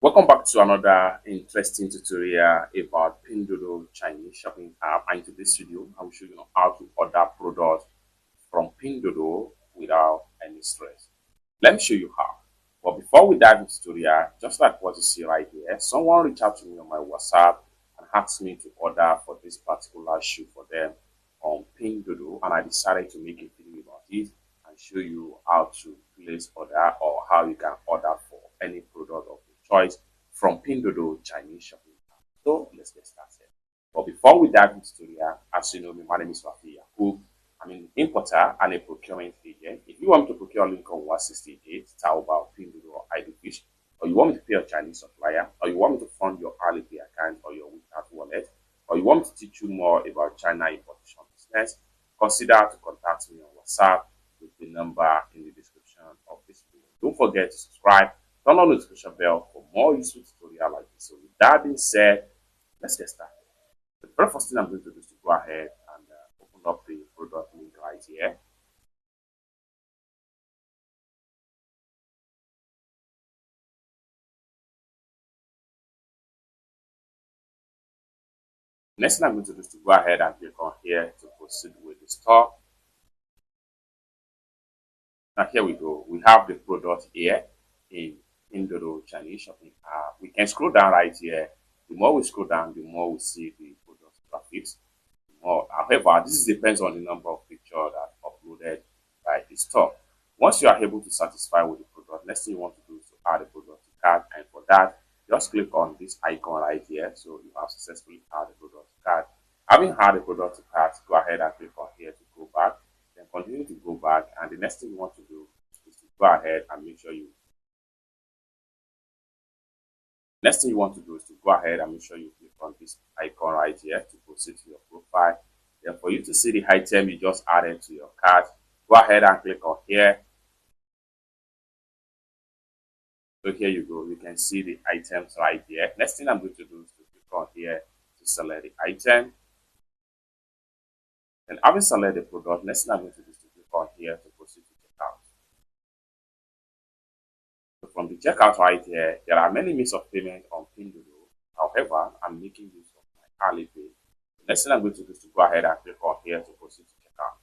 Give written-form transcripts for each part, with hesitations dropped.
Welcome back to another interesting tutorial about Pinduoduo Chinese shopping app. And in this video, I will show you how to order products from Pinduoduo without any stress. Let me show you how. But before we dive into the tutorial, just like what you see right here, someone reached out to me on my WhatsApp and asked me to order for this particular shoe for them on Pinduoduo, and I decided to make a video about it and show you how to place order or how you can order for any product of your choice from Pinduoduo Chinese shopping app. So let's get started. But before we dive into the tutorial, as you know me, my name is Wafi Yakub. I'm an importer and a procurement agent. If you want me to procure Lincoln 168, Taobao, Pinduoduo, or IDFish, or you want me to pay a Chinese supplier, or you want me to fund your Alipay account or your WeChat wallet, or you want me to teach you more about China importation business, consider to contact me on WhatsApp with the number in the description of this video. Don't forget to subscribe, turn on the notification bell for more useful tutorials like this. So with that being said, let's get started. The very first thing I'm going to do is to go ahead and open up the product link right here. Next thing I'm going to do is to go ahead and click on here to proceed with the store. Now here we go. We have the product here in Pinduoduo Chinese shopping app. We can scroll down right here. The more we scroll down, the more we see the product graphics. However, this depends on the number of pictures that are uploaded by the store. Once you are able to satisfy with the product, next thing you want to do is to add the product to cart, and for that, just click on this icon right here. So you have successfully added the product to cart. Having added the product to cart, go ahead and click on here to go back. Then continue to go back, and the next thing you want to do is to go ahead and make sure you Next thing you want to do is to go ahead and make sure you click on this icon right here to proceed to your profile. Then for you to see the item you just added to your cart, go ahead and click on here. So here you go. You can see the items right here. Next thing I'm going to do is to click on here to select the item. And having selected the product, next thing I'm going to do is to click on here to proceed to checkout. From the checkout right here, there are many means of payment on Pinduoduo. However, I'm making use of my Alipay. The next thing I'm going to do is to go ahead and click on here to proceed to checkout.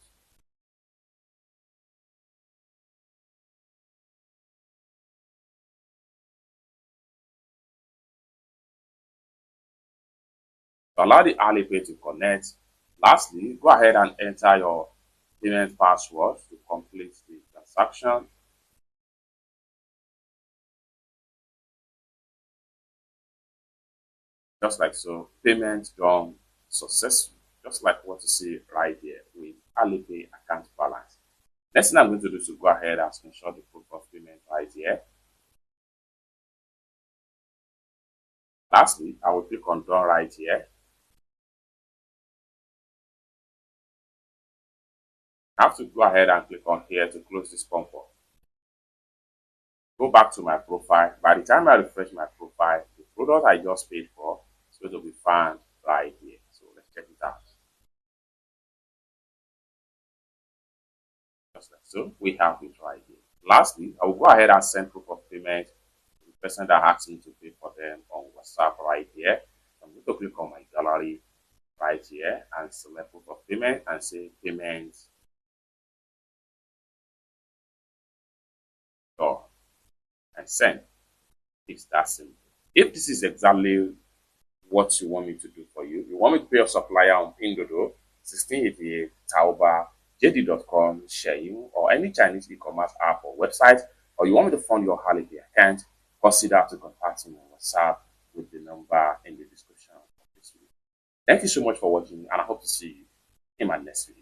To allow the Alipay to connect, lastly, go ahead and enter your payment password to complete the transaction. Just like so, payment done successfully, just like what you see right here with Alipay account balance. Next thing I'm going to do is to go ahead and screenshot the proof of payment right here. Lastly, I will click on done right here. I have to go ahead and click on here to close this pop-up. Go back to my profile. By the time I refresh my profile, the product I just paid for is going to be found right here. So let's check it out. Just like so, we have it right here. Lastly, I will go ahead and send proof of payment to the person that asked me to pay for them on WhatsApp right here. I'm going to click on my gallery right here and select proof of payment and say payment done and send. It's that simple. If this is exactly what you want me to do for you, you want me to pay your supplier on Pinduoduo, 1688, Taobao, JD.com, Shein, or any Chinese e-commerce app or website, or you want me to fund your Alipay account, consider to contact me on WhatsApp with the number in the description of this video. Thank you so much for watching, and I hope to see you in my next video.